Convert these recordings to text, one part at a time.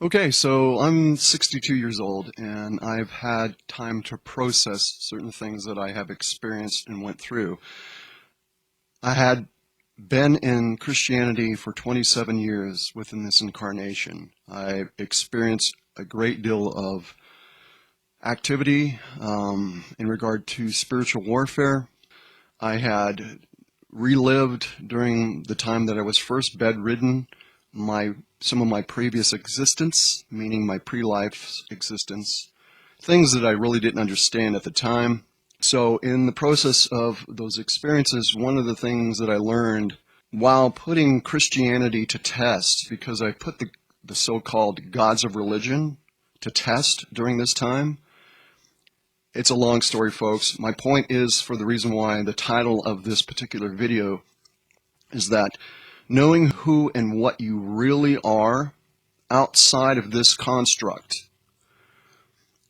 Okay, so I'm 62 years old and I've had time to process certain things that I have experienced and went through. I had been in Christianity for 27 years within this incarnation. I experienced a great deal of activity in regard to spiritual warfare. I had relived during the time that I was first bedridden some of my previous existence, meaning my pre-life existence, things that I really didn't understand at the time. So in the process of those experiences, one of the things that I learned while putting Christianity to test, because I put the so-called gods of religion to test during this time. It's a long story, folks. My point is, for the reason why the title of this particular video is that knowing who and what you really are outside of this construct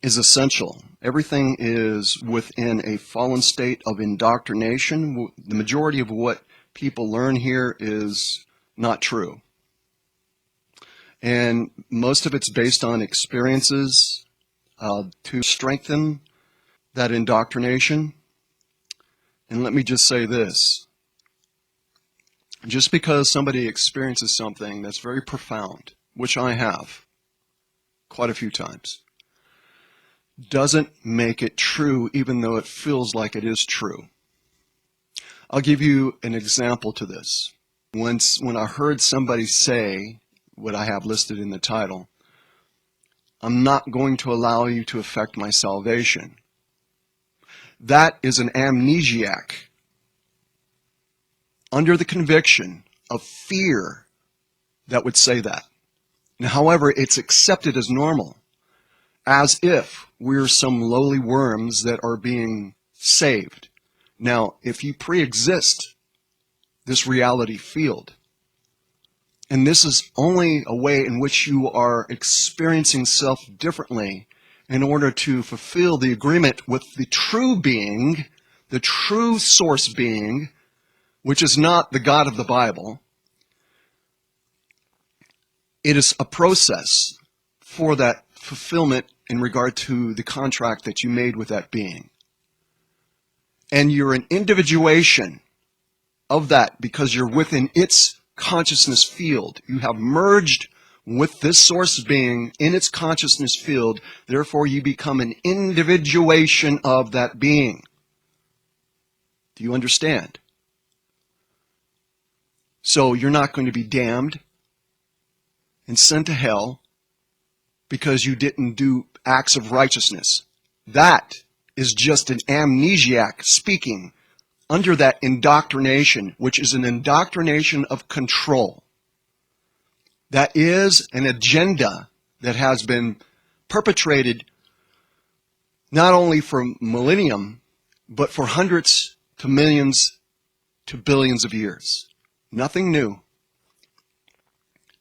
is essential. Everything is within a fallen state of indoctrination. The majority of what people learn here is not true. And most of it's based on experiences to strengthen that indoctrination. And let me just say this. Just because somebody experiences something that's very profound, which I have quite a few times, doesn't make it true even though it feels like it is true. I'll give you an example to this. When I heard somebody say what I have listed in the title, I'm not going to allow you to affect my salvation. That is an amnesiac under the conviction of fear that would say that. Now, however, it's accepted as normal, as if we're some lowly worms that are being saved. Now, if you pre-exist this reality field, and this is only a way in which you are experiencing self differently in order to fulfill the agreement with the true being, the true source being, which is not the God of the Bible. It is a process for that fulfillment in regard to the contract that you made with that being. And you're an individuation of that because you're within its consciousness field. You have merged with this source being in its consciousness field. Therefore, you become an individuation of that being. Do you understand? So you're not going to be damned and sent to hell because you didn't do acts of righteousness. That is just an amnesiac speaking under that indoctrination, which is an indoctrination of control. That is an agenda that has been perpetrated not only for millennium, but for hundreds to millions to billions of years. Nothing new.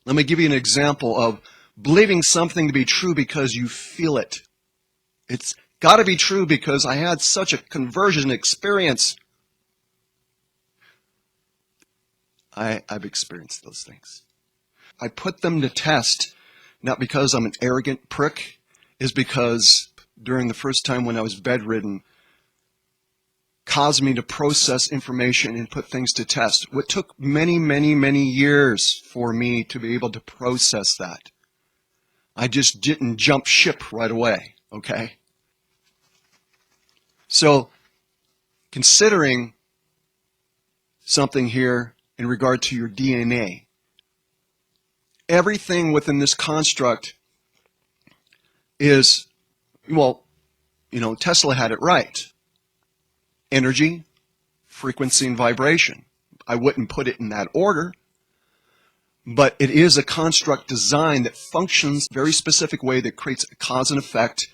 Let me give you an example of believing something to be true because you feel it. It's got to be true because I had such a conversion experience. I've experienced those things. I put them to test, not because I'm an arrogant prick, is because during the first time when I was bedridden, caused me to process information and put things to test. What took many, many, many years for me to be able to process that. I just didn't jump ship right away, okay? So, considering something here in regard to your DNA, everything within this construct is, well, Tesla had it right. Energy, frequency, and vibration. I wouldn't put it in that order, but it is a construct design that functions a very specific way that creates a cause and effect,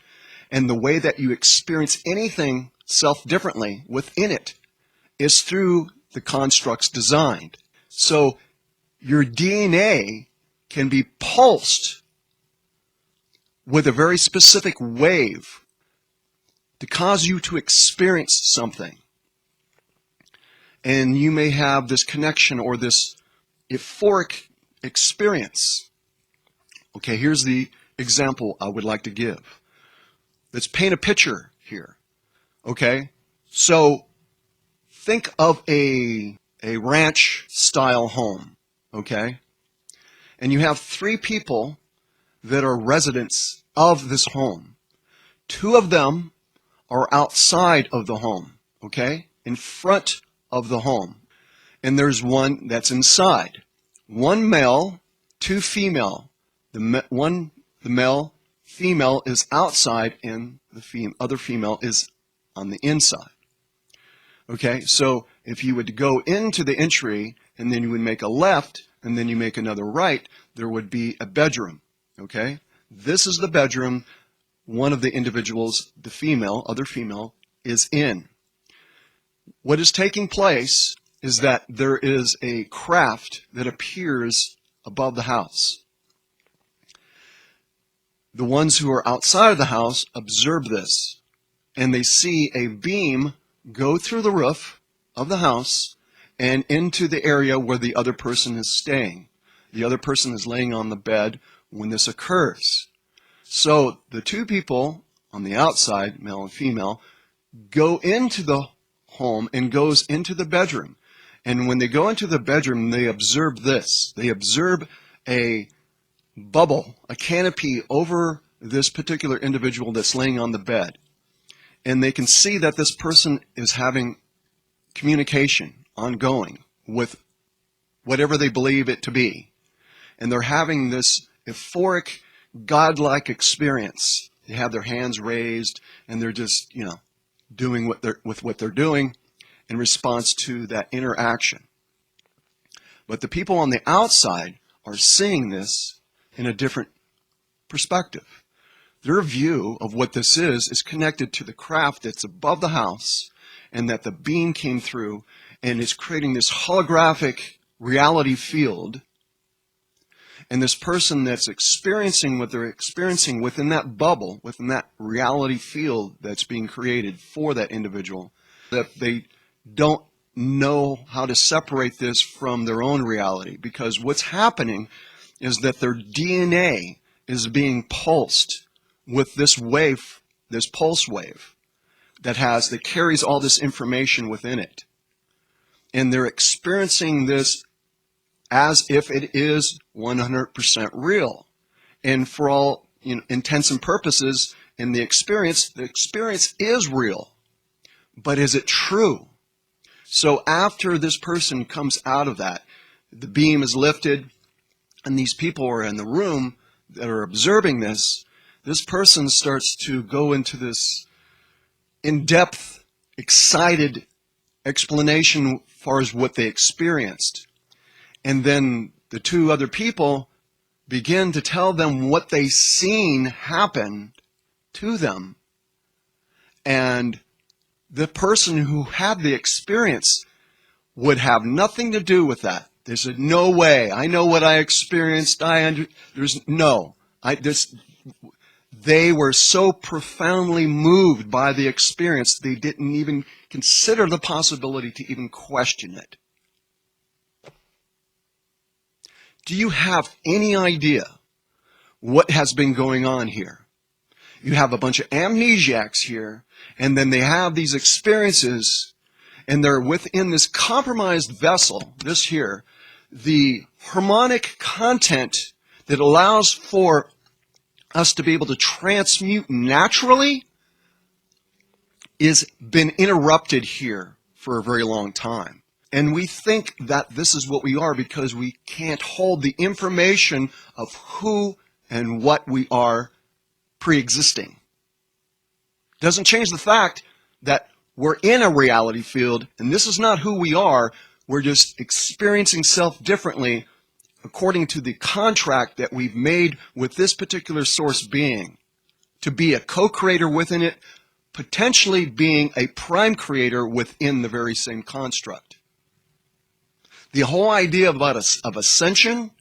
and the way that you experience anything self-differently within it is through the constructs designed. So your DNA can be pulsed with a very specific wave to cause you to experience something. And you may have this connection or this euphoric experience. Okay, here's the example I would like to give. Let's paint a picture here. Okay, so think of a ranch style home. Okay, and you have three people that are residents of this home. Two of them are outside of the home, okay, in front of the home. And there's one that's inside. One male, two female. The male, female is outside, and the other female is on the inside. Okay, so if you would go into the entry, and then you would make a left, and then you make another right, there would be a bedroom. Okay, this is the bedroom one of the individuals, the female, other female, is in. What is taking place is that there is a craft that appears above the house. The ones who are outside of the house observe this, and they see a beam go through the roof of the house and into the area where the other person is staying. The other person is laying on the bed when this occurs. So the two people on the outside, male and female, go into the home and goes into the bedroom. And when they go into the bedroom, they observe this. They observe a bubble, a canopy over this particular individual that's laying on the bed. And they can see that this person is having communication ongoing with whatever they believe it to be. And they're having this euphoric, godlike experience. They have their hands raised, and they're just, doing what they're doing in response to that interaction. But the people on the outside are seeing this in a different perspective. Their view of what this is connected to the craft that's above the house, and that the beam came through and is creating this holographic reality field. And this person that's experiencing what they're experiencing within that bubble, within that reality field that's being created for that individual, that they don't know how to separate this from their own reality. Because what's happening is that their DNA is being pulsed with this wave, this pulse wave, that carries all this information within it. And they're experiencing this as if it is 100% real. And for all intents and purposes, in the experience is real. But is it true? So after this person comes out of that, the beam is lifted, and these people are in the room that are observing this. This person starts to go into this in-depth, excited explanation as far as what they experienced. And then the two other people begin to tell them what they seen happen to them. And the person who had the experience would have nothing to do with that. They said, no way. I know what I experienced. They were so profoundly moved by the experience, they didn't even consider the possibility to even question it. Do you have any idea what has been going on here? You have a bunch of amnesiacs here, and then they have these experiences, and they're within this compromised vessel, this here, the harmonic content that allows for us to be able to transmute naturally is been interrupted here for a very long time. And we think that this is what we are because we can't hold the information of who and what we are pre-existing. Doesn't change the fact that we're in a reality field, and this is not who we are. We're just experiencing self differently according to the contract that we've made with this particular source being, to be a co-creator within it, potentially being a prime creator within the very same construct. The whole idea of ascension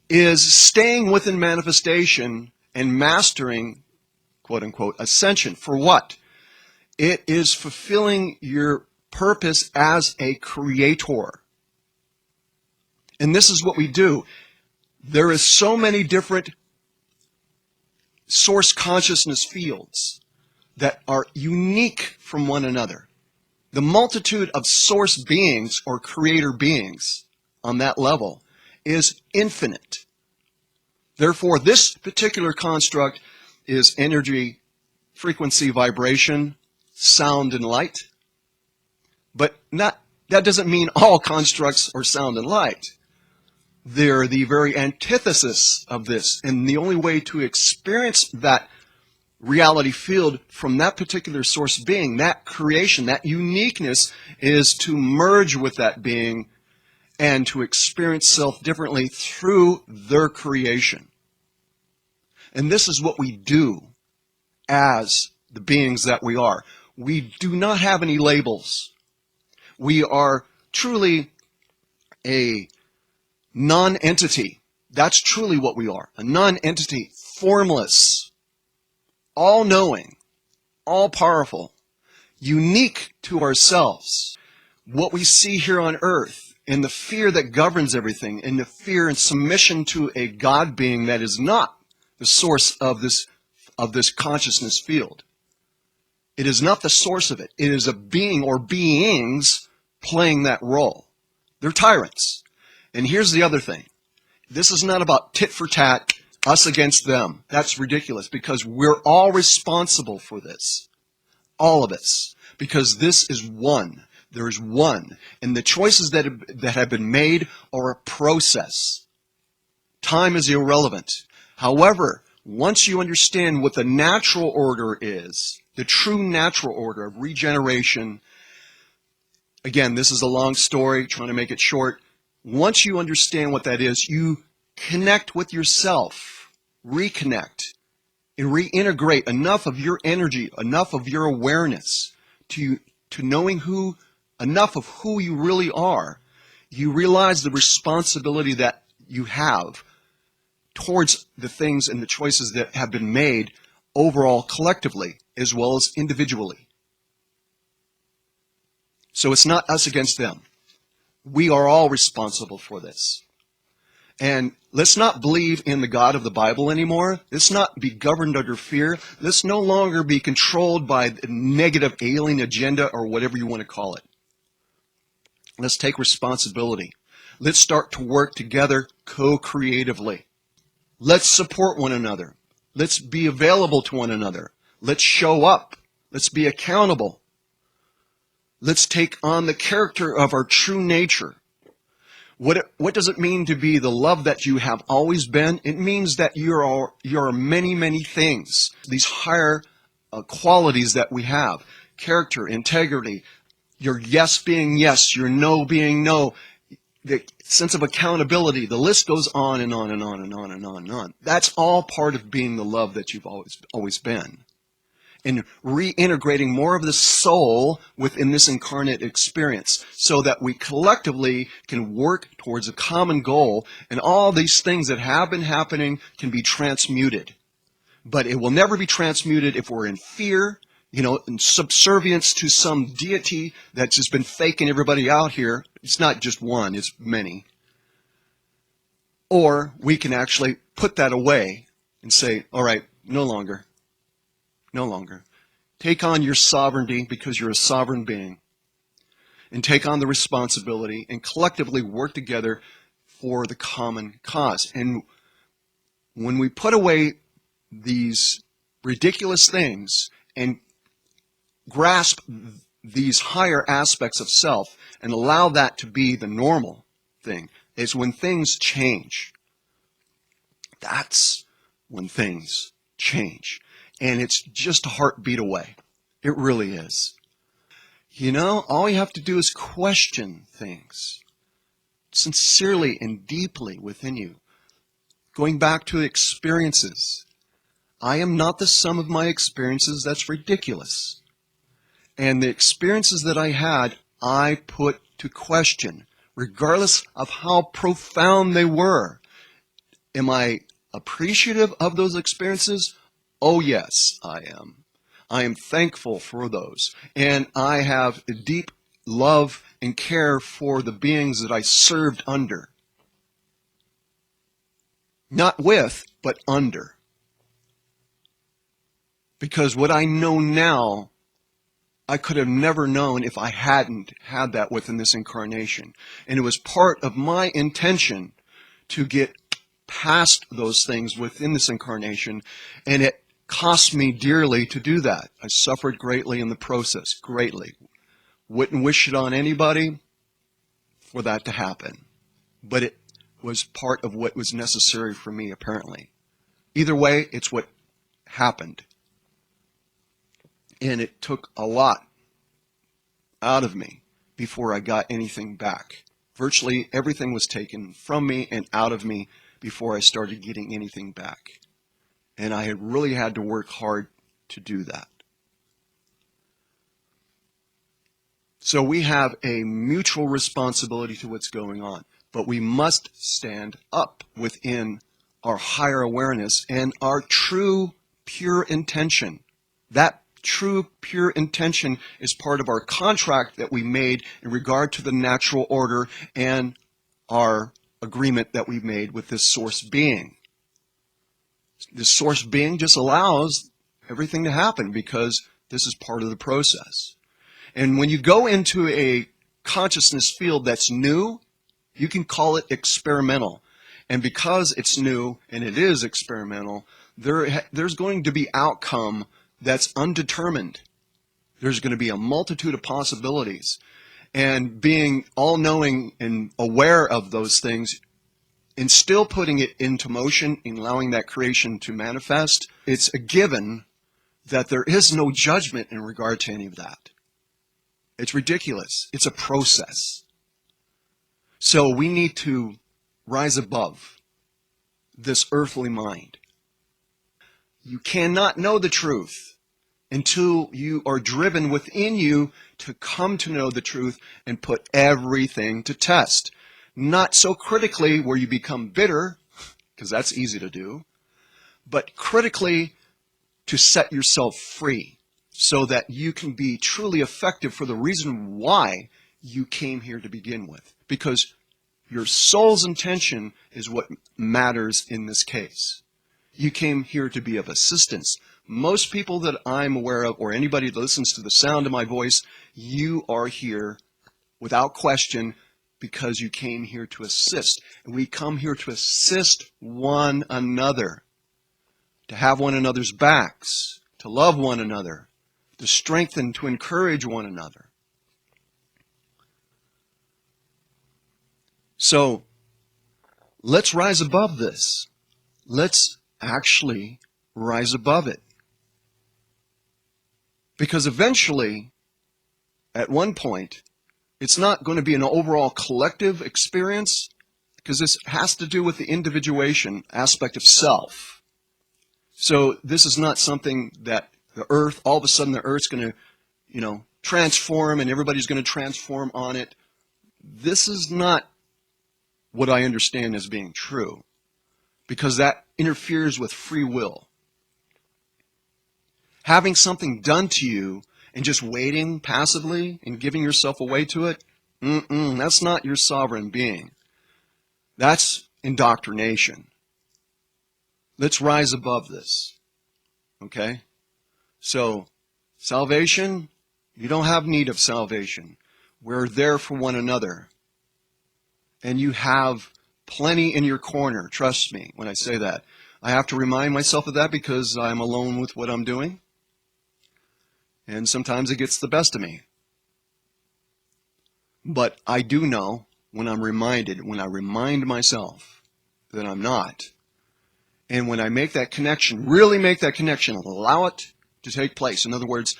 is staying within manifestation and mastering, quote unquote, ascension. For what? It is fulfilling your purpose as a creator. And this is what we do. There is so many different source consciousness fields that are unique from one another. The multitude of source beings or creator beings on that level is infinite. Therefore, this particular construct is energy, frequency, vibration, sound, and light. But that doesn't mean all constructs are sound and light. They're the very antithesis of this. And the only way to experience that reality field from that particular source being, that creation, that uniqueness, is to merge with that being and to experience self differently through their creation. And this is what we do as the beings that we are. We do not have any labels. We are truly a non-entity. That's truly what we are. A non-entity, formless, all-knowing, all-powerful, unique to ourselves. What we see here on earth, and the fear that governs everything, and the fear and submission to a God being that is not the source of this consciousness field. It is not the source of it. It is a being or beings playing that role. They're tyrants. And here's the other thing. This is not about tit for tat, us against them. That's ridiculous, because we're all responsible for this. All of us. Because this is one. There is one. And the choices that have been made are a process. Time is irrelevant. However, once you understand what the natural order is, the true natural order of regeneration, again, this is a long story, trying to make it short. Once you understand what that is, you connect with yourself, reconnect, and reintegrate enough of your energy, enough of your awareness to knowing enough of who you really are. You realize the responsibility that you have towards the things and the choices that have been made overall collectively as well as individually. So it's not us against them. We are all responsible for this. And let's not believe in the God of the Bible anymore. Let's not be governed under fear. Let's no longer be controlled by a negative alien agenda or whatever you want to call it. Let's take responsibility. Let's start to work together co-creatively. Let's support one another. Let's be available to one another. Let's show up. Let's be accountable. Let's take on the character of our true nature. What does it mean to be the love that you have always been? It means that you're many, many things. These higher qualities that we have. Character, integrity, your yes being yes, your no being no, the sense of accountability. The list goes on and on and on and on and on and on. That's all part of being the love that you've always been. And reintegrating more of the soul within this incarnate experience so that we collectively can work towards a common goal, and all these things that have been happening can be transmuted. But it will never be transmuted if we're in fear, in subservience to some deity that's just been faking everybody out here. It's not just one, it's many. Or we can actually put that away and say, all right, no longer. No longer. Take on your sovereignty because you're a sovereign being. And take on the responsibility and collectively work together for the common cause. And when we put away these ridiculous things and grasp these higher aspects of self and allow that to be the normal thing, is when things change. That's when things change. And it's just a heartbeat away. It really is. All you have to do is question things sincerely and deeply within you. Going back to experiences. I am not the sum of my experiences. That's ridiculous. And the experiences that I had, I put to question, regardless of how profound they were. Am I appreciative of those experiences? Oh, yes, I am. I am thankful for those. And I have a deep love and care for the beings that I served under. Not with, but under. Because what I know now, I could have never known if I hadn't had that within this incarnation. And it was part of my intention to get past those things within this incarnation, and it cost me dearly to do that. I suffered greatly in the process, greatly. Wouldn't wish it on anybody for that to happen. But it was part of what was necessary for me, apparently. Either way, it's what happened. And it took a lot out of me before I got anything back. Virtually everything was taken from me and out of me before I started getting anything back. And I had really had to work hard to do that. So we have a mutual responsibility to what's going on, but we must stand up within our higher awareness and our true, pure intention. That true, pure intention is part of our contract that we made in regard to the natural order and our agreement that we made with this source being. This source being just allows everything to happen because this is part of the process. And when you go into a consciousness field that's new, you can call it experimental. And because it's new and it is experimental, there's going to be outcome that's undetermined. There's going to be a multitude of possibilities. And being all-knowing and aware of those things and still putting it into motion and allowing that creation to manifest, it's a given that there is no judgment in regard to any of that. It's ridiculous. It's a process. So we need to rise above this earthly mind. You cannot know the truth until you are driven within you to come to know the truth and put everything to test. Not so critically where you become bitter, because that's easy to do, but critically to set yourself free so that you can be truly effective for the reason why you came here to begin with. Because your soul's intention is what matters in this case. You came here to be of assistance. Most people that I'm aware of, or anybody that listens to the sound of my voice, you are here without question because you came here to assist. And we come here to assist one another, to have one another's backs, to love one another, to strengthen, to encourage one another. So, let's rise above this. Let's actually rise above it. Because eventually, at one point, it's not going to be an overall collective experience, because this has to do with the individuation aspect of self. So this is not something that the earth, all of a sudden the earth's going to, transform and everybody's going to transform on it. This is not what I understand as being true, because that interferes with free will. Having something done to you and just waiting passively and giving yourself away to it, that's not your sovereign being. That's indoctrination. Let's rise above this. Okay? So, salvation, you don't have need of salvation. We're there for one another. And you have plenty in your corner, trust me when I say that. I have to remind myself of that because I'm alone with what I'm doing. And sometimes it gets the best of me. But I do know when I'm reminded, when I remind myself that I'm not, and when I make that connection, really make that connection, allow it to take place. In other words,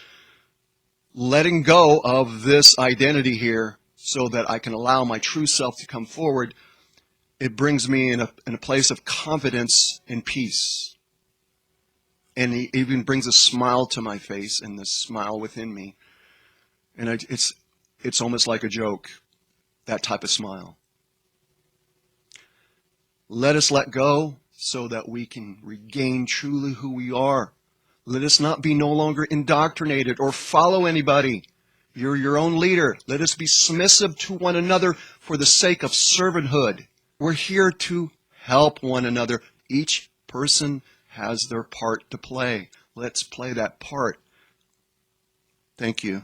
letting go of this identity here so that I can allow my true self to come forward, it brings me in a place of confidence and peace. And it even brings a smile to my face and this smile within me. And it's almost like a joke, that type of smile. Let us let go so that we can regain truly who we are. Let us not be no longer indoctrinated or follow anybody. You're your own leader. Let us be submissive to one another for the sake of servanthood. We're here to help one another, Each person has their part to play. Let's play that part. Thank you.